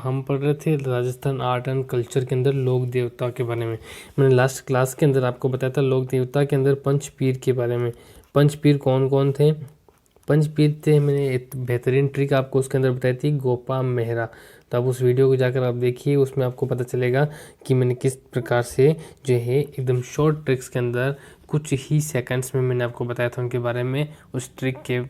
हम पढ़ रहे थे राजस्थान आर्ट एंड कल्चर के अंदर लोक देवता के बारे में। मैंने लास्ट क्लास के अंदर आपको बताया था लोक देवता के अंदर पंचपीर के बारे में। पंचपीर कौन कौन थे? पंचपीर थे, मैंने एक बेहतरीन ट्रिक आपको उसके अंदर बताई थी, गोपा मेहरा। तो आप उस वीडियो को जाकर आप देखिए, उसमें आपको पता चलेगा कि मैंने किस प्रकार से जो है एकदम शॉर्ट ट्रिक्स के अंदर कुछ ही सेकंड्स में मैंने आपको बताया था उनके बारे में। उस ट्रिक के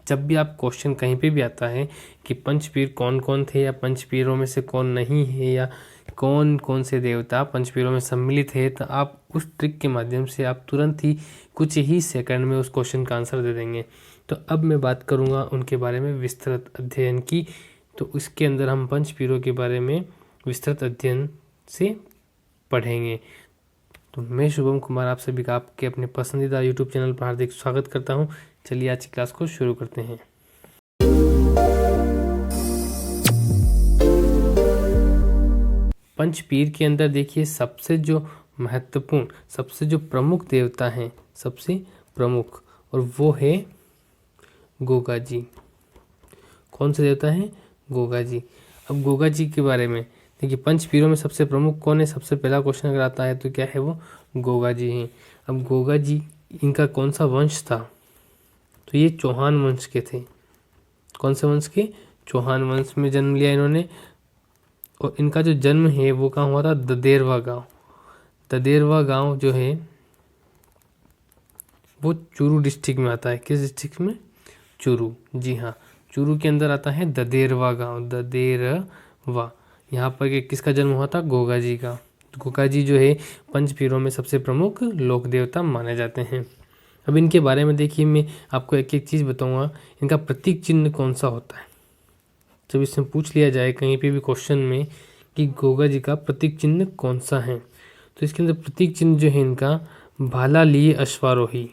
जब भी आप क्वेश्चन कहीं पे भी आता है कि पंचपीर कौन कौन थे या पंचपीरों में से कौन नहीं है या कौन कौन से देवता पंचपीरों में सम्मिलित है, तो आप उस ट्रिक के माध्यम से आप तुरंत ही कुछ ही सेकंड में उस क्वेश्चन का आंसर दे देंगे। तो अब मैं बात करूंगा उनके बारे में विस्तृत अध्ययन की। तो इसके अंदर हम पंचपीरों के बारे में विस्तृत अध्ययन से पढ़ेंगे। तो मैं शुभम कुमार आप सभी का आपके अपने पसंदीदा यूट्यूब चैनल पर हार्दिक स्वागत करता हूं। चलिए आज की क्लास को शुरू करते हैं। पंचपीर के अंदर देखिए सबसे जो महत्वपूर्ण, सबसे जो प्रमुख देवता हैं, सबसे प्रमुख, और वो है गोगा जी। कौन से देवता हैं? गोगा जी। अब गोगा जी के बारे में देखिए, पंचपीरों में सबसे प्रमुख कौन है? सबसे पहला क्वेश्चन अगर आता है तो क्या है? वो गोगा जी हैं। अब गोगा जी इनका कौन सा वंश था? तो ये चौहान वंश के थे। कौन से वंश के? चौहान वंश में जन्म लिया इन्होंने। और इनका जो जन्म है वो कहाँ हुआ था? ददेरवा गांव। ददेरवा गांव जो है वो चूरू डिस्ट्रिक्ट में आता है। किस डिस्ट्रिक्ट में? चूरू। जी हाँ, चूरू के अंदर आता है ददेरवा गांव। ददेरवा, यहाँ पर किसका जन्म हुआ था? गोगा जी का। गोगा जी जो है पंचपीरों में सबसे प्रमुख लोक देवता माने जाते हैं। अब इनके बारे में देखिए, मैं आपको एक एक चीज़ बताऊंगा। इनका प्रतीक चिन्ह कौन सा होता है? जब इसमें पूछ लिया जाए कहीं पे भी क्वेश्चन में कि गोगा जी का प्रतीक चिन्ह कौन सा है, तो इसके अंदर प्रतीक चिन्ह जो है इनका भाला लिए अश्वारोही,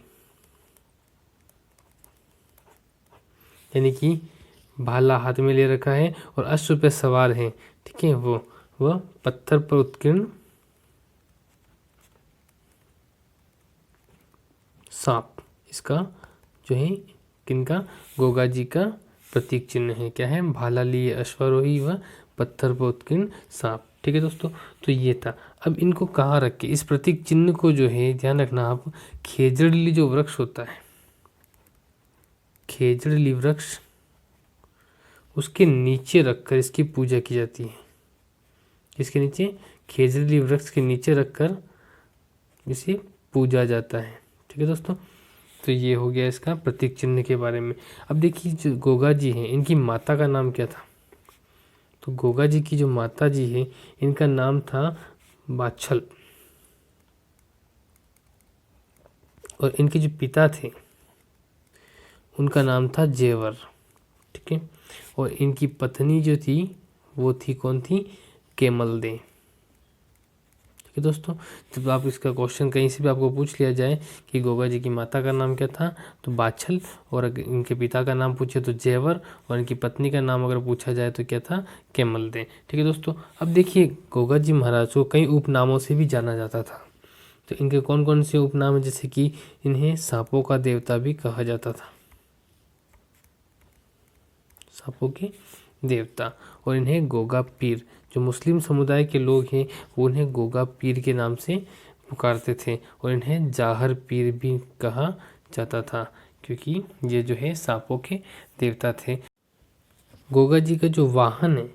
यानी कि भाला हाथ में ले रखा है और अश्व पे सवार है। ठीक है, वह पत्थर पर उत्कीर्ण सांप, इसका जो है किनका? गोगा जी का प्रतीक चिन्ह है। क्या है? भाला लिए अश्वारोही व पत्थर पर उत्कीर्ण सांप। ठीक है दोस्तों, तो ये था। अब इनको कहाँ रखे? इस प्रतीक चिन्ह को जो है ध्यान रखना आप, खेजड़ली जो वृक्ष होता है, खेजड़ली वृक्ष, उसके नीचे रखकर इसकी पूजा की जाती है। किसके नीचे? खेजड़ली वृक्ष के नीचे रखकर इसे पूजा जाता है। ठीक है दोस्तों, तो ये हो गया इसका प्रतीक चिन्ह के बारे में। अब देखिए जो गोगा जी हैं, इनकी माता का नाम क्या था? तो गोगा जी की जो माता जी है इनका नाम था बाछल, और इनके जो पिता थे उनका नाम था जेवर। ठीक है, और इनकी पत्नी जो थी वो थी कौन थी? केमल दे। ठीक है दोस्तों, जब आप इसका क्वेश्चन कहीं से भी आपको पूछ लिया जाए कि गोगा जी की माता का नाम क्या था, तो बाछल, और अगर इनके पिता का नाम पूछे तो जेवर, और इनकी पत्नी का नाम अगर पूछा जाए तो क्या था? केमल दे। ठीक है दोस्तों, अब देखिए गोगा जी महाराज को कई उपनामों से भी जाना जाता था। तो इनके कौन कौन से उपनाम है? जैसे कि इन्हें सांपों का देवता भी कहा जाता था, सांपों के देवता। और इन्हें गोगा पीर, जो मुस्लिम समुदाय के लोग हैं वो इन्हें गोगा पीर के नाम से पुकारते थे। और इन्हें जाहर पीर भी कहा जाता था, क्योंकि ये जो है सांपों के देवता थे। गोगा जी का जो वाहन है,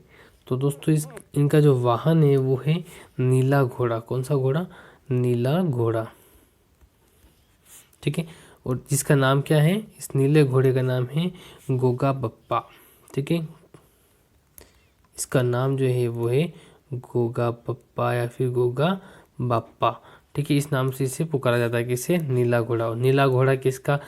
तो दोस्तों इनका जो वाहन है वो है नीला घोड़ा। कौन सा घोड़ा? नीला घोड़ा। ठीक है, और जिसका नाम क्या है? इस नीले घोड़े का नाम है गोगा बप्पा। ठीक है, इसका नाम जो है वो है गोगा बप्पा या फिर गोगा बाप्पा। ठीक है, इस नाम से इसे पुकारा जाता है। किसे? नीला घोड़ा। और नीला घोड़ा किसका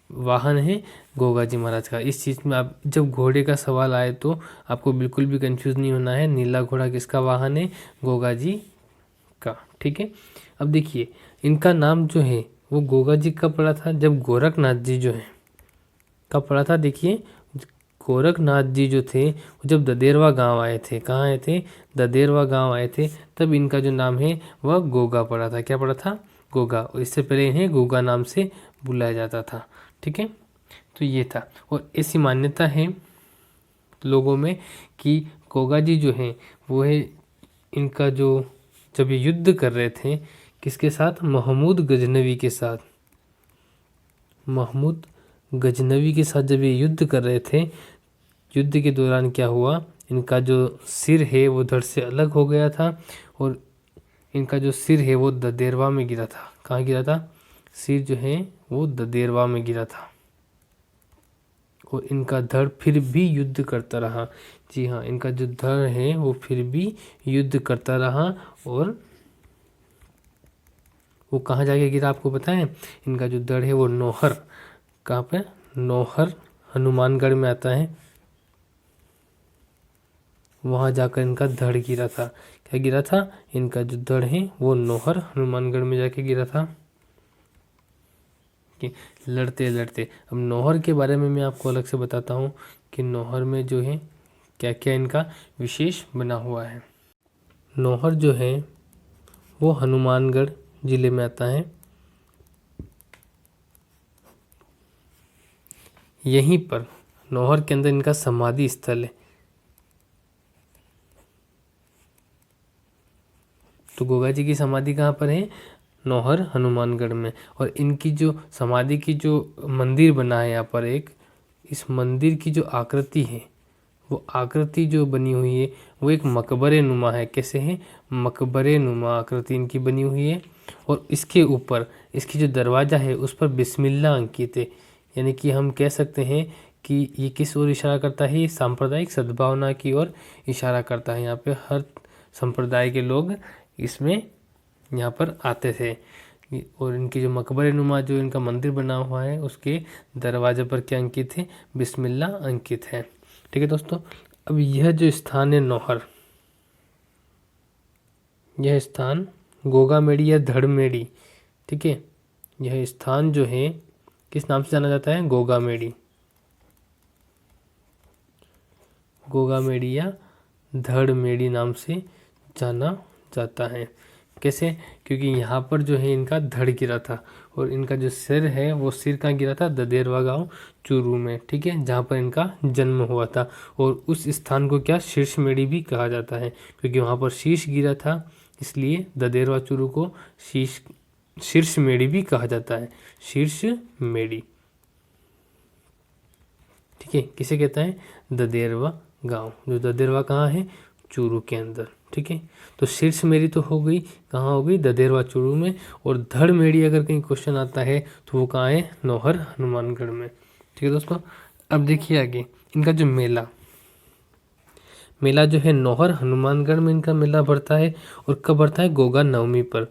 वाहन है? गोगा जी महाराज का। इस चीज़ में आप जब घोड़े का सवाल आए तो आपको बिल्कुल भी कंफ्यूज नहीं होना है। नीला घोड़ा किसका वाहन है? गोगा जी का। ठीक है, अब देखिए इनका नाम जो है वो गोगा जी कब पड़ा था? जब गोरखनाथ जी जो है कब पड़ा था? देखिए गोरखनाथ जी जो थे वो जब ददेरवा गांव आए थे। कहाँ आए थे? ददेरवा गांव आए थे, तब इनका जो नाम है वह गोगा पड़ा था। क्या पड़ा था? गोगा। और इससे पहले इन्हें गोगा नाम से बुलाया जाता था। ठीक है, तो ये था। और ऐसी मान्यता है लोगों में कि गोगा जी जो हैं वो है इनका जो जब ये युद्ध कर रहे थे किसके साथ, महमूद गजनवी के साथ। महमूद गजनवी के साथ जब ये युद्ध कर रहे थे, युद्ध के दौरान क्या हुआ, इनका जो सिर है वो धड़ से अलग हो गया था और इनका जो सिर है वो ददेरवा में गिरा था। कहाँ गिरा था, सिर जो है वो ददेरवा में गिरा था और इनका धड़ फिर भी युद्ध करता रहा। जी हाँ, इनका जो धड़ है वो फिर भी युद्ध करता रहा और वो कहाँ जाके गिरा आपको पता है, इनका जो धड़ है वो नौहर, कहाँ पे, नौहर हनुमानगढ़ में आता है, वहाँ जाकर इनका धड़ गिरा था। क्या गिरा था, इनका जो धड़ है वो नौहर हनुमानगढ़ में जाके गिरा था। कि लड़ते लड़ते, अब नौहर के बारे में मैं आपको अलग से बताता हूँ कि नौहर में जो है क्या क्या इनका विशेष बना हुआ है। नौहर जो है वो हनुमानगढ़ जिले में आता है। यहीं पर नौहर के अंदर इनका समाधि स्थल है। तो गोगा जी की समाधि कहाँ पर है, नौहर हनुमानगढ़ में। और इनकी जो समाधि की जो मंदिर बना है यहाँ पर एक, इस मंदिर की जो आकृति है, वो आकृति जो बनी हुई है वो एक मकबरे नुमा है। कैसे है, मकबरे नुमा आकृति इनकी बनी हुई है। और इसके ऊपर इसकी जो दरवाज़ा है उस पर बिस्मिल्लाह अंकित है। यानी कि हम कह सकते हैं कि ये किस ओर इशारा करता है, ये सांप्रदायिक सद्भावना की ओर इशारा करता है। यहाँ पे हर संप्रदाय के लोग इसमें यहाँ पर आते थे। और इनकी जो मकबरे नुमा जो इनका मंदिर बना हुआ है उसके दरवाजे पर क्या अंकित है, बिस्मिल्लाह अंकित है। ठीक है दोस्तों, अब यह जो स्थान है नौहर, यह स्थान गोगामेड़ी या धड़मेड़ी, ठीक है, यह स्थान जो है किस नाम से जाना जाता है, गोगामेड़ी, गोगामेड़ी या धड़मेड़ी नाम से जाना जाता है। कैसे, क्योंकि यहाँ पर जो है इनका धड़ गिरा था और इनका जो सिर है वो सिर कहाँ गिरा था, ददेरवा गांव चूरू में, ठीक है, जहाँ पर इनका जन्म हुआ था। और उस स्थान को क्या, शीर्षमेड़ी भी कहा जाता है, क्योंकि वहाँ पर शीश गिरा था, इसलिए ददेरवा चूरू को शीर्षमेड़ी भी कहा जाता है, शीर्षमेड़ी। ठीक है, किसे कहता है, ददेरवा गांव, जो ददेरवा कहाँ है, चूरू के अंदर। ठीक है, तो शीर्षमेड़ी तो हो गई, कहाँ हो गई, ददेरवा चूरू में। और धड़मेड़ी अगर कहीं क्वेश्चन आता है तो वो कहाँ है, नौहर हनुमानगढ़ में। ठीक है दोस्तों, अब देखिए आगे इनका जो मेला जो है नौहर हनुमानगढ़ में इनका मेला बढ़ता है। और कब बढ़ता है, गोगा नवमी पर।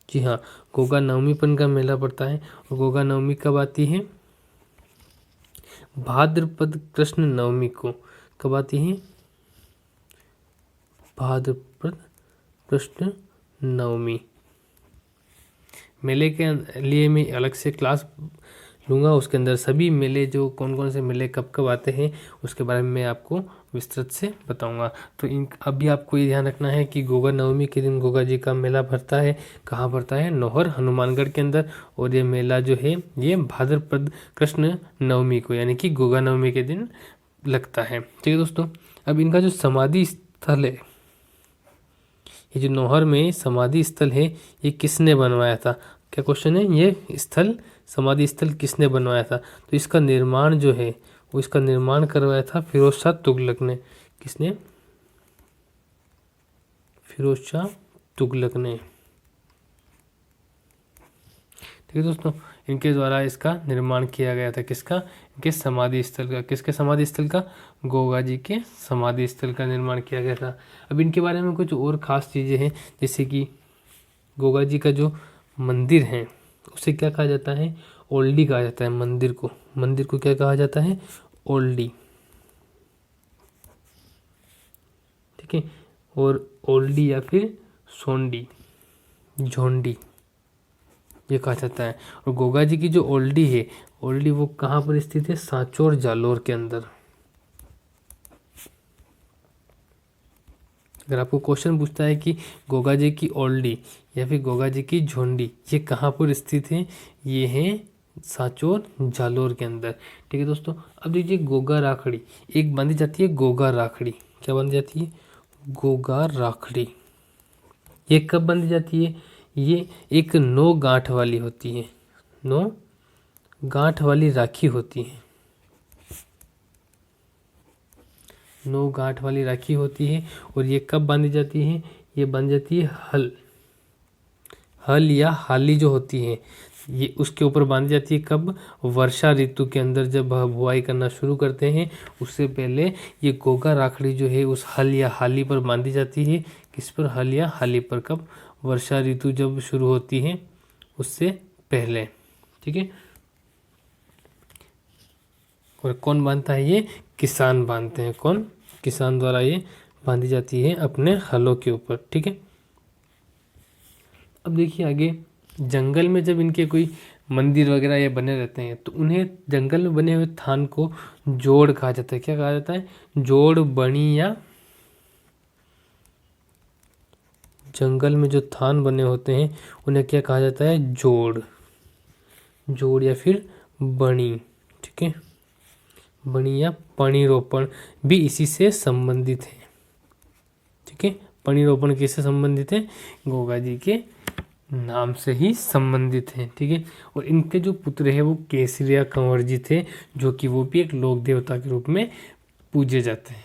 जी हाँ, गोगा नवमी पर इनका मेला बढ़ता है। और गोगा नवमी कब आती है, भाद्रपद कृष्ण नवमी को। कब आती है, भाद्रपद कृष्ण नवमी। मेले के लिए मैं अलग से क्लास लूँगा, उसके अंदर सभी मेले जो कौन कौन से मेले कब कब आते हैं उसके बारे में मैं आपको विस्तृत से बताऊंगा। तो अभी आपको ये ध्यान रखना है कि गोगा नवमी के दिन गोगा जी का मेला भरता है। कहाँ भरता है, नौहर हनुमानगढ़ के अंदर। और ये मेला जो है ये भाद्रपद कृष्ण नवमी को यानी कि गोगा नवमी के दिन लगता है। ठीक है दोस्तों, अब इनका जो समाधि स्थल है, ये जो नौहर में समाधि स्थल है ये किसने बनवाया था। क्या क्वेश्चन है, ये स्थल समाधि स्थल किसने बनवाया था। तो इसका निर्माण जो है वो इसका निर्माण करवाया था फिरोज शाह तुगलक ने। किसने, फिरोज शाह तुगलक ने। ठीक है दोस्तों, इनके द्वारा इसका निर्माण किया गया था। किसका, इनके समाधि स्थल का। किसके समाधि स्थल का, गोगा जी के समाधि स्थल का निर्माण किया गया था। अब इनके बारे में कुछ और ख़ास चीज़ें हैं, जैसे कि गोगा जी का जो मंदिर है उसे क्या कहा जाता है, ओल्डी कहा जाता है। मंदिर को क्या कहा जाता है, ओल्डी। ठीक है, और ओल्डी या फिर सोंडी, झोंडी ये कहा जाता है। और गोगा जी की जो ओल्डी है, ओल्डी वो कहाँ पर स्थित है, सांचौर जालोर के अंदर। अगर आपको क्वेश्चन पूछता है कि गोगा जी की ओल्डी या फिर गोगा जी की झोंडी ये कहाँ पर स्थित है, ये है सांचौर जालोर के अंदर। ठीक है दोस्तों, अब देखिए गोगा राखड़ी, एक बांधी जाती है गोगा राखड़ी। क्या बांधी जाती है? गोगा राखड़ी। ये कब बांधी जाती है? ये एक 9 गांठ वाली होती है, 9 गांठ वाली राखी होती है, 9 गांठ वाली राखी होती है। और ये कब बांधी जाती है? ये बांधी जाती है हल या हाली जो होती है, ये उसके ऊपर बांधी जाती है। कब? वर्षा ऋतु के अंदर जब बुआई करना शुरू करते हैं उससे पहले ये गोगा राखड़ी जो है उस हल या हाली पर बांधी जाती है। किस पर? हल या हाली पर। कब? वर्षा ऋतु जब शुरू होती है उससे पहले। ठीक है, और कौन बांधता है? ये किसान बांधते हैं। कौन? किसान द्वारा ये बांधी जाती है अपने हलों के ऊपर। ठीक है, अब देखिए आगे, जंगल में जब इनके कोई मंदिर वगैरह ये बने रहते हैं तो उन्हें जंगल में बने हुए थान को जोड़ कहा जाता है। क्या कहा जाता है? जोड़, बणी, या जंगल में जो थान बने होते हैं उन्हें क्या कहा जाता है? जोड़, जोड़ या फिर बणी। ठीक है, बणी या पणिरोपण भी इसी से संबंधित है। ठीक है, पणिरोपण किससे संबंधित है? गोगा जी के नाम से ही संबंधित है। ठीक है, और इनके जो पुत्र है वो केसरिया कंवर जी थे, जो कि वो भी एक लोक देवता के रूप में पूजे जाते हैं।